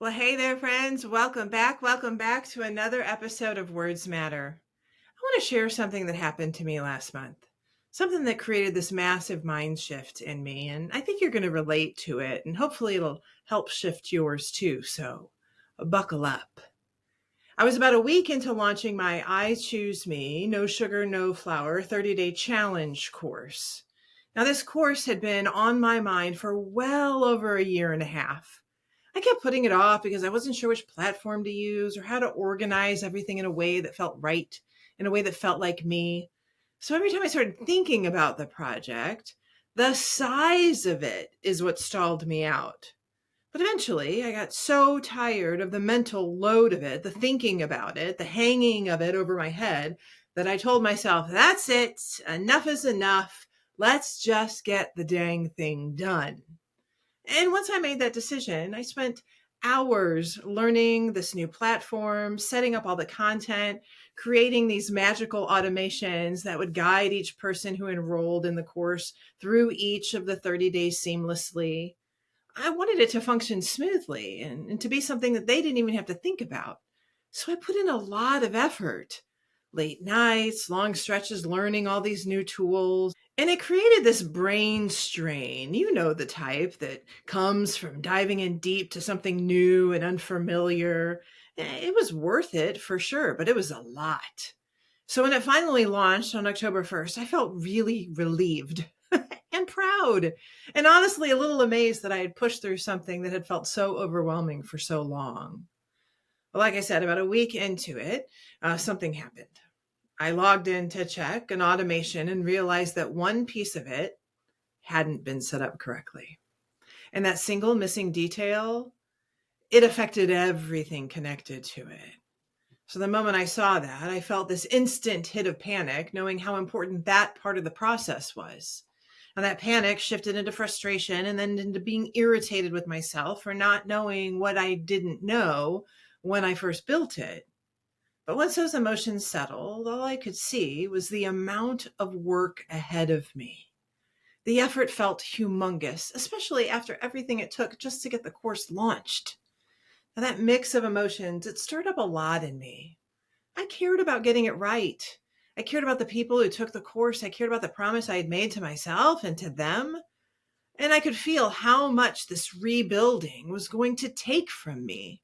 Well, hey there, friends. Welcome back. Welcome back to another episode of Words Matter. I want to share something that happened to me last month, something that created this massive mind shift in me. And I think you're going to relate to it, and hopefully it'll help shift yours too. So buckle up. I was about a week into launching my I Choose Me, No Sugar, No Flour 30-day challenge course. Now, this course had been on my mind for well over a year and a half. I kept putting it off because I wasn't sure which platform to use or how to organize everything in a way that felt right, in a way that felt like me. So every time I started thinking about the project, the size of it is what stalled me out. But eventually, I got so tired of the mental load of it, the thinking about it, the hanging of it over my head, that I told myself, that's it, enough is enough. Let's just get the dang thing done. And once I made that decision, I spent hours learning this new platform, setting up all the content, creating these magical automations that would guide each person who enrolled in the course through each of the 30 days seamlessly. I wanted it to function smoothly and to be something that they didn't even have to think about. So I put in a lot of effort. Late nights, long stretches learning all these new tools. And it created this brain strain. You know the type that comes from diving in deep to something new and unfamiliar. It was worth it for sure, but it was a lot. So when it finally launched on October 1st, I felt really relieved and proud, and honestly a little amazed that I had pushed through something that had felt so overwhelming for so long. But like I said, about a week into it, something happened. I logged in to check an automation and realized that one piece of it hadn't been set up correctly. And that single missing detail, it affected everything connected to it. So the moment I saw that, I felt this instant hit of panic, knowing how important that part of the process was. And that panic shifted into frustration and then into being irritated with myself for not knowing what I didn't know when I first built it. But once those emotions settled, all I could see was the amount of work ahead of me. The effort felt humongous, especially after everything it took just to get the course launched. Now, that mix of emotions, it stirred up a lot in me. I cared about getting it right. I cared about the people who took the course. I cared about the promise I had made to myself and to them. And I could feel how much this rebuilding was going to take from me.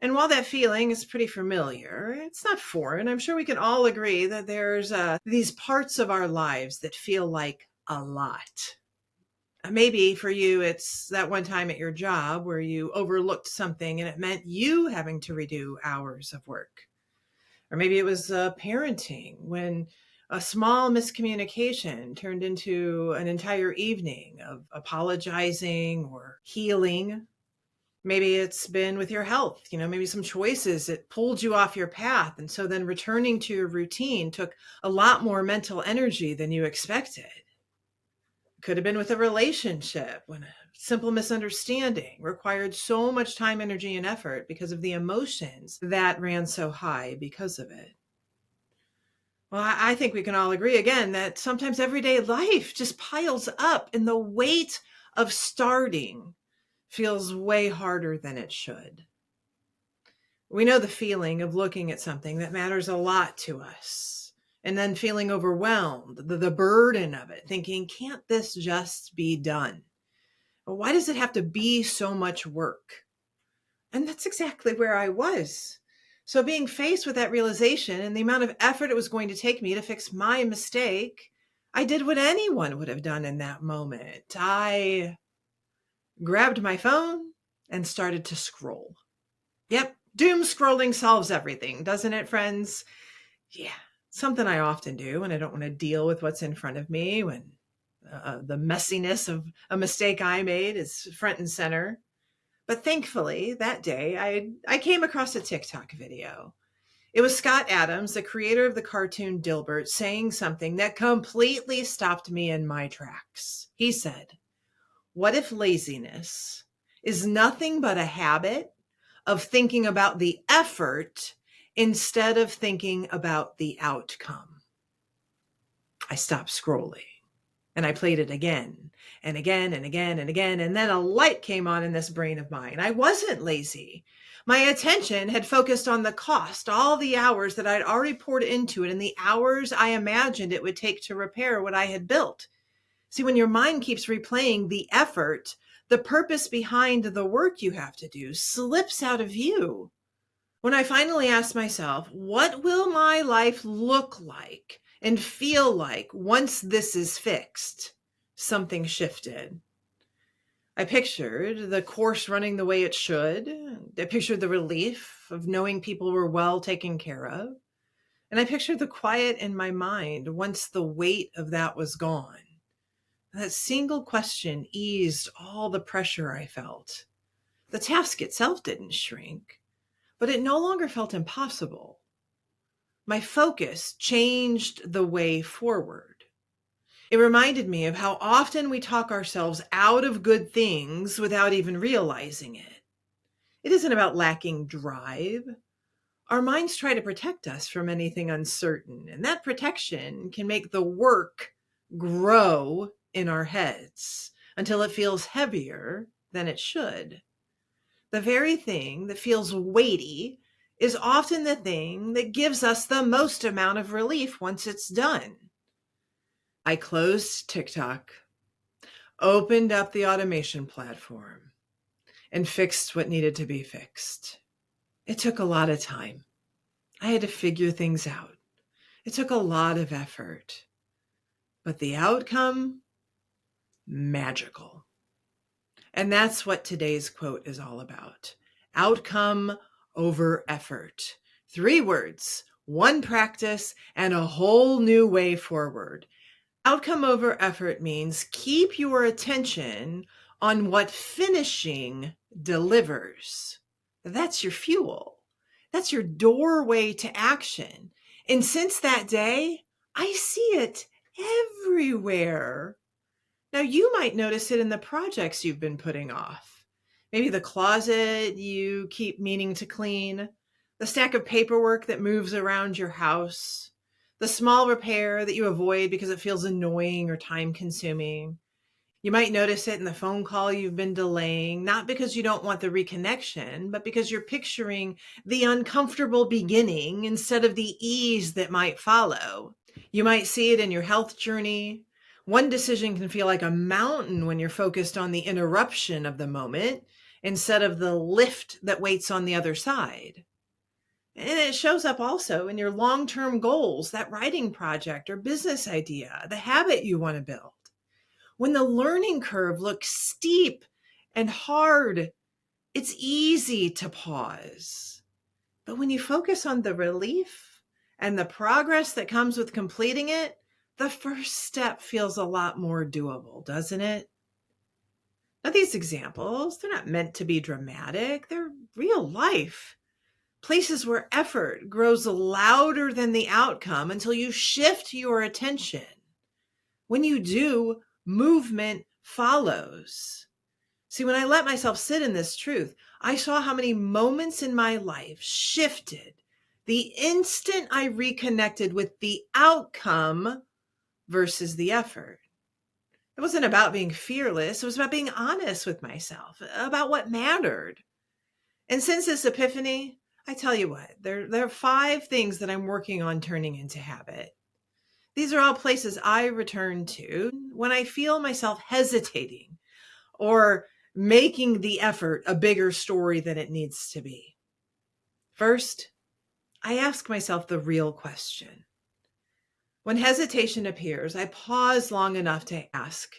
And while that feeling is pretty familiar, it's not foreign. I'm sure we can all agree that there's these parts of our lives that feel like a lot. Maybe for you, it's that one time at your job where you overlooked something and it meant you having to redo hours of work. Or maybe it was parenting when a small miscommunication turned into an entire evening of apologizing or healing. Maybe it's been with your health, maybe some choices that pulled you off your path. And so then returning to your routine took a lot more mental energy than you expected. Could have been with a relationship when a simple misunderstanding required so much time, energy, and effort because of the emotions that ran so high because of it. Well, I think we can all agree again that sometimes everyday life just piles up and the weight of starting feels way harder than it should. We know the feeling of looking at something that matters a lot to us and then feeling overwhelmed, the burden of it, thinking, can't this just be done? Well, why does it have to be so much work? And that's exactly where I was. So being faced with that realization and the amount of effort it was going to take me to fix my mistake, I did what anyone would have done in that moment. I grabbed my phone and started to scroll. Yep, doom scrolling solves everything, doesn't it, friends? Yeah, something I often do when I don't want to deal with what's in front of me, when the messiness of a mistake I made is front and center. But thankfully, that day, I came across a TikTok video. It was Scott Adams, the creator of the cartoon Dilbert, saying something that completely stopped me in my tracks. He said, "What if laziness is nothing but a habit of thinking about the effort instead of thinking about the outcome?" I stopped scrolling And I played it again and again and again and again. And then a light came on in this brain of mine. I wasn't lazy. My attention had focused on the cost, all the hours that I'd already poured into it, and the hours I imagined it would take to repair what I had built. See, when your mind keeps replaying the effort, the purpose behind the work you have to do slips out of view. When I finally asked myself, what will my life look like and feel like once this is fixed? Something shifted. I pictured the course running the way it should. I pictured the relief of knowing people were well taken care of. And I pictured the quiet in my mind once the weight of that was gone. That single question eased all the pressure I felt. The task itself didn't shrink, but it no longer felt impossible. My focus changed the way forward. It reminded me of how often we talk ourselves out of good things without even realizing it. It isn't about lacking drive. Our minds try to protect us from anything uncertain, and that protection can make the work grow in our heads until it feels heavier than it should. The very thing that feels weighty is often the thing that gives us the most amount of relief once it's done. I closed TikTok, opened up the automation platform, and fixed what needed to be fixed. It took a lot of time. I had to figure things out. It took a lot of effort. But the outcome, magical. And that's what today's quote is all about. Outcome over effort. 3 words, 1 practice, and a whole new way forward. Outcome over effort means keep your attention on what finishing delivers. That's your fuel. That's your doorway to action. And since that day, I see it everywhere. Now, you might notice it in the projects you've been putting off. Maybe the closet you keep meaning to clean, the stack of paperwork that moves around your house, the small repair that you avoid because it feels annoying or time-consuming. You might notice it in the phone call you've been delaying, not because you don't want the reconnection, but because you're picturing the uncomfortable beginning instead of the ease that might follow. You might see it in your health journey. One decision can feel like a mountain when you're focused on the interruption of the moment instead of the lift that waits on the other side. And it shows up also in your long-term goals, that writing project or business idea, the habit you want to build. When the learning curve looks steep and hard, it's easy to pause. But when you focus on the relief and the progress that comes with completing it, the first step feels a lot more doable, doesn't it? Now, these examples, they're not meant to be dramatic. They're real life. Places where effort grows louder than the outcome until you shift your attention. When you do, movement follows. See, when I let myself sit in this truth, I saw how many moments in my life shifted the instant I reconnected with the outcome versus the effort. It wasn't about being fearless. It was about being honest with myself, about what mattered. And since this epiphany, I tell you what, there are 5 things that I'm working on turning into habit. These are all places I return to when I feel myself hesitating or making the effort a bigger story than it needs to be. First, I ask myself the real question. When hesitation appears, I pause long enough to ask,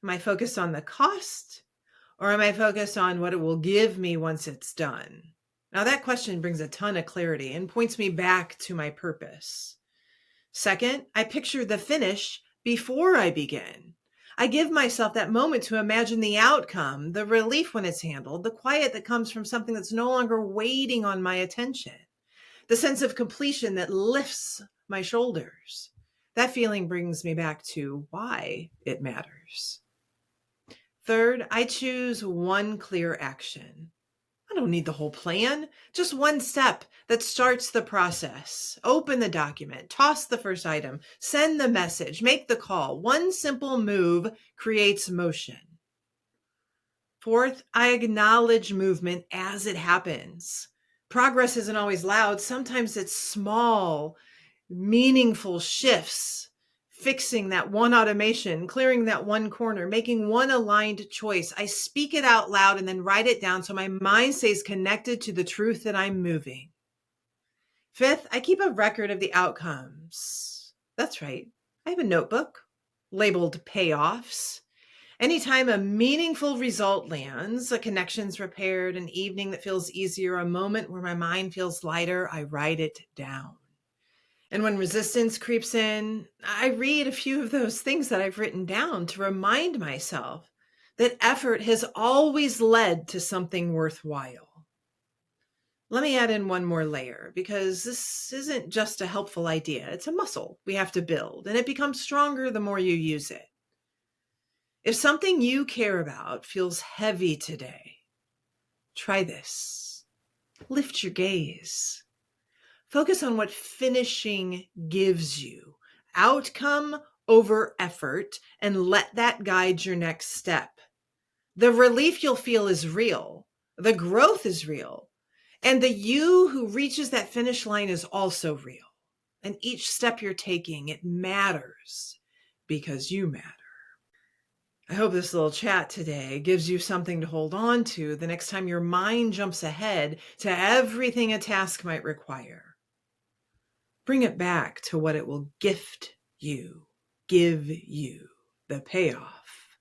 am I focused on the cost or am I focused on what it will give me once it's done? Now that question brings a ton of clarity and points me back to my purpose. Second, I picture the finish before I begin. I give myself that moment to imagine the outcome, the relief when it's handled, the quiet that comes from something that's no longer waiting on my attention, the sense of completion that lifts my shoulders. That feeling brings me back to why it matters. Third, I choose one clear action. I don't need the whole plan, just one step that starts the process. Open the document, toss the first item, send the message, make the call. One simple move creates motion. Fourth, I acknowledge movement as it happens. Progress isn't always loud. Sometimes it's small, meaningful shifts, fixing that one automation, clearing that one corner, making one aligned choice. I speak it out loud and then write it down so my mind stays connected to the truth that I'm moving. Fifth, I keep a record of the outcomes. That's right. I have a notebook labeled payoffs. Anytime a meaningful result lands, a connection's repaired, an evening that feels easier, a moment where my mind feels lighter, I write it down. And when resistance creeps in, I read a few of those things that I've written down to remind myself that effort has always led to something worthwhile. Let me add in one more layer, because this isn't just a helpful idea. It's a muscle we have to build, and it becomes stronger the more you use it. If something you care about feels heavy today, try this. Lift your gaze. Focus on what finishing gives you. Outcome over effort, and let that guide your next step. The relief you'll feel is real. The growth is real. And the you who reaches that finish line is also real. And each step you're taking, it matters because you matter. I hope this little chat today gives you something to hold on to the next time your mind jumps ahead to everything a task might require. Bring it back to what it will gift you, give you, the payoff.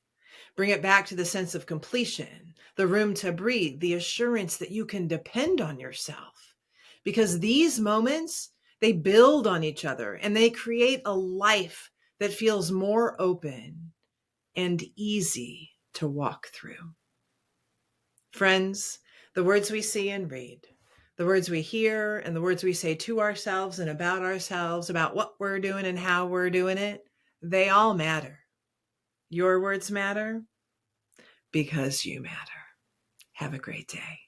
Bring it back to the sense of completion, the room to breathe, the assurance that you can depend on yourself. Because these moments, they build on each other and they create a life that feels more open and easy to walk through. Friends, the words we see and read, the words we hear and the words we say to ourselves and about ourselves, about what we're doing and how we're doing it, they all matter. Your words matter because you matter. Have a great day.